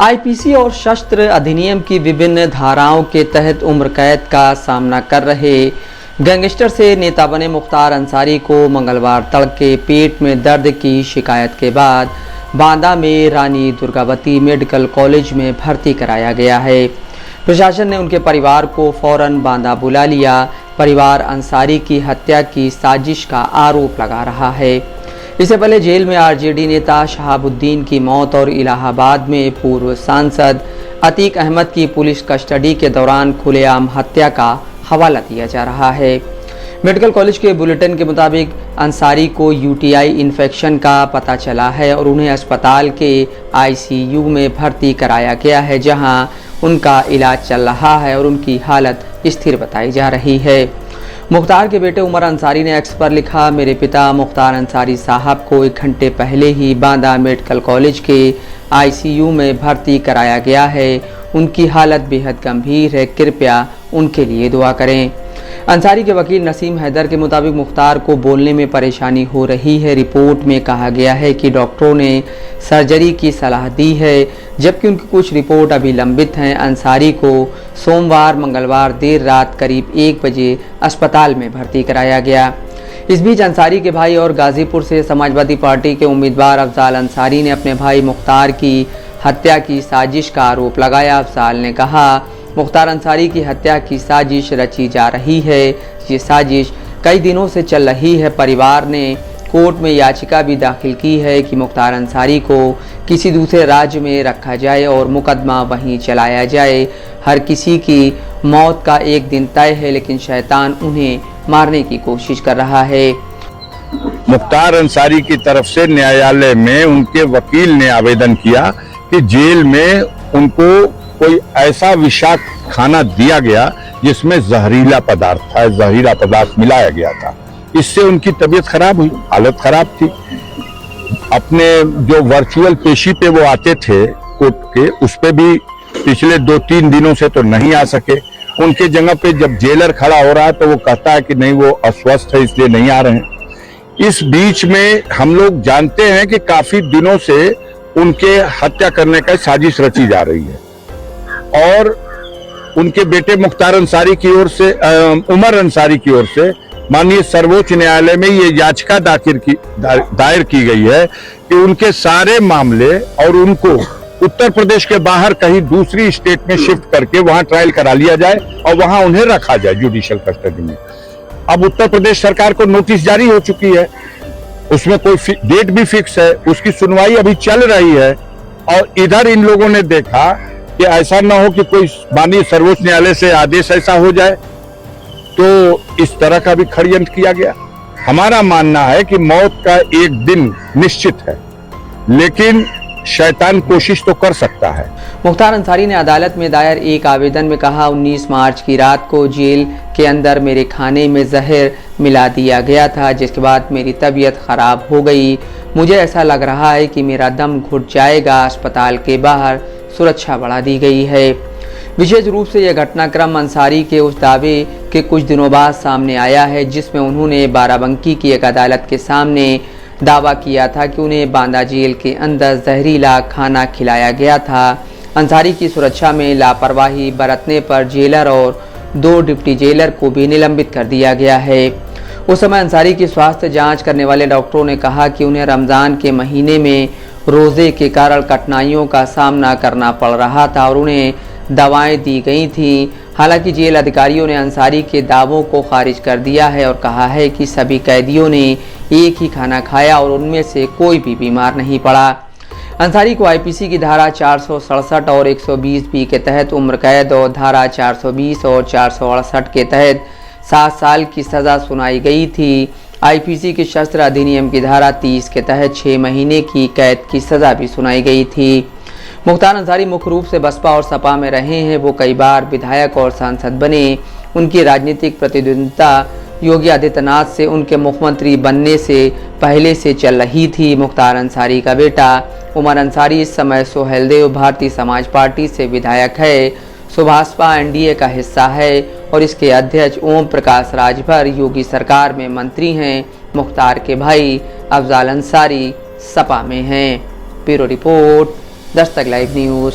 IPC और शस्त्र अधिनियम की विभिन्न धाराओं के तहत उम्र कैद का सामना कर रहे गैंगस्टर से नेता बने मुख्तार अंसारी को मंगलवार तड़के पेट में दर्द की शिकायत के बाद बांदा में रानी दुर्गावती मेडिकल कॉलेज में भर्ती कराया गया है। प्रशासन ने उनके परिवार को फौरन बांदा बुला लिया। परिवार अंसारी की हत्या की साजिश का आरोप लगा रहा है। इससे पहले जेल में आरजेडी नेता शहाबुद्दीन की मौत और इलाहाबाद में पूर्व सांसद अतीक अहमद की पुलिस कस्टडी के दौरान खुलेआम हत्या का हवाला दिया जा रहा है। मेडिकल कॉलेज के बुलेटिन के मुताबिक अंसारी को यूटीआई इन्फेक्शन का पता चला है और उन्हें अस्पताल के आईसीयू में भर्ती कराया गया है, जहां उनका इलाज चल रहा है और उनकी हालत स्थिर बताई जा रही है। मुख्तार के बेटे उमर अंसारी ने एक्स पर लिखा, मेरे पिता मुख्तार अंसारी साहब को 1 घंटे पहले ही बांदा मेडिकल कॉलेज के आईसीयू में भर्ती कराया गया है। उनकी हालत बेहद गंभीर है, कृपया उनके लिए दुआ करें। अंसारी के वकील नसीम हैदर के मुताबिक मुख्तार को बोलने में परेशानी हो रही है। रिपोर्ट में कहा गया है कि डॉक्टरों ने सर्जरी की सलाह दी है, जबकि उनकी कुछ रिपोर्ट अभी लंबित हैं। अंसारी को सोमवार मंगलवार देर रात करीब 1 बजे अस्पताल में भर्ती कराया गया। इस बीच अंसारी के भाई और गाजीपुर से समाजवादी पार्टी के उम्मीदवार अफजाल अंसारी ने अपने भाई मुख्तार की हत्या की साजिश का आरोप लगाया। अफजाल ने कहा, मुख्तार अंसारी की हत्या की साजिश रची जा रही है। ये साजिश कई दिनों से चल रही है। परिवार ने कोर्ट में याचिका भी दाखिल की है कि मुख्तार अंसारी को किसी दूसरे राज्य में रखा जाए और मुकदमा वहीं चलाया जाए। हर किसी की मौत का एक दिन तय है, लेकिन शैतान उन्हें मारने की कोशिश कर रहा है। मुख्तार अंसारी की तरफ से न्यायालय में उनके वकील ने आवेदन किया कि जेल में उनको कोई ऐसा विषाक्त खाना दिया गया जिसमें जहरीला पदार्थ मिलाया गया था। इससे उनकी तबीयत खराब हुई, हालत खराब थी। अपने जो वर्चुअल पेशी पे वो आते थे कोर्ट के, उस पे भी पिछले 2-3 दिनों से तो नहीं आ सके। उनके जगह पे जब जेलर खड़ा हो रहा है तो वो कहता है कि नहीं, वो अस्वस्थ है इसलिए नहीं आ रहे हैं। इस बीच में हम लोग जानते हैं कि काफी दिनों से उनके हत्या करने का साजिश रची जा रही है और उनके बेटे मुख्तार अंसारी की ओर से, उमर अंसारी की ओर से माननीय सर्वोच्च न्यायालय में ये याचिका दायर की गई है कि उनके सारे मामले और उनको उत्तर प्रदेश के बाहर कहीं दूसरी स्टेट में शिफ्ट करके वहां ट्रायल करा लिया जाए और वहां उन्हें रखा जाए जुडिशियल कस्टडी में। अब उत्तर प्रदेश सरकार को नोटिस जारी हो चुकी है, उसमें कोई डेट भी फिक्स है, उसकी सुनवाई अभी चल रही है। और इधर इन लोगों ने देखा कि ऐसा ना हो कि कोई माननीय सर्वोच्च न्यायालय से आदेश ऐसा हो जाए, तो इस तरह का भी षड्यंत्र किया गया। हमारा मानना है कि मौत का एक दिन निश्चित है, लेकिन शैतान कोशिश तो कर सकता है। मुख्तार अंसारी ने अदालत में दायर एक आवेदन में कहा, 19 मार्च की रात को जेल के अंदर मेरे खाने में जहर मिला दिया गया था, जिसके बाद मेरी तबीयत खराब हो गई। मुझे ऐसा लग रहा है कि मेरा दम घुट जाएगा। अस्पताल के बाहर सुरक्षा बढ़ा दी गई है। विशेष रूप से यह घटनाक्रम अंसारी के उस दावे के कुछ दिनों बाद सामने आया है, जिसमें उन्होंने बाराबंकी की एक अदालत के सामने दावा किया था कि उन्हें बांदा जेल के अंदर जहरीला खाना खिलाया गया था। अंसारी की सुरक्षा में लापरवाही बरतने पर जेलर और 2 डिप्टी जेलर को भी निलंबित कर दिया गया है। उस समय अंसारी की स्वास्थ्य जांच करने वाले डॉक्टरों ने कहा कि उन्हें रमज़ान के महीने में रोज़े के कारण कठिनाइयों का सामना करना पड़ रहा था और उन्हें दवाएं दी गई थीं। हालांकि जेल अधिकारियों ने अंसारी के दावों को खारिज कर दिया है और कहा है कि सभी कैदियों ने एक ही खाना खाया और उनमें से कोई भी बीमार नहीं पड़ा। अंसारी को आईपीसी की धारा 467 और 120B के तहत उम्र कैद और धारा 420 और 468 के तहत 7 साल की सज़ा सुनाई गई थी। आईपीसी के शस्त्र अधिनियम की धारा 30 के तहत 6 महीने की कैद की सज़ा भी सुनाई गई थी। मुख्तार अंसारी मुख्य रूप से बसपा और सपा में रहे हैं। वो कई बार विधायक और सांसद बने। उनकी राजनीतिक प्रतिद्वंदिता योगी आदित्यनाथ से उनके मुख्यमंत्री बनने से पहले से चल रही थी। मुख्तार अंसारी का बेटा उमर अंसारी इस समय सोहेलदेव भारतीय समाज पार्टी से विधायक है। सुभाषपा एनडीए का हिस्सा है और इसके अध्यक्ष ओम प्रकाश राजभर योगी सरकार में मंत्री हैं। मुख्तार के भाई अफजाल अंसारी सपा में हैं। Bureau report, Dastak live news.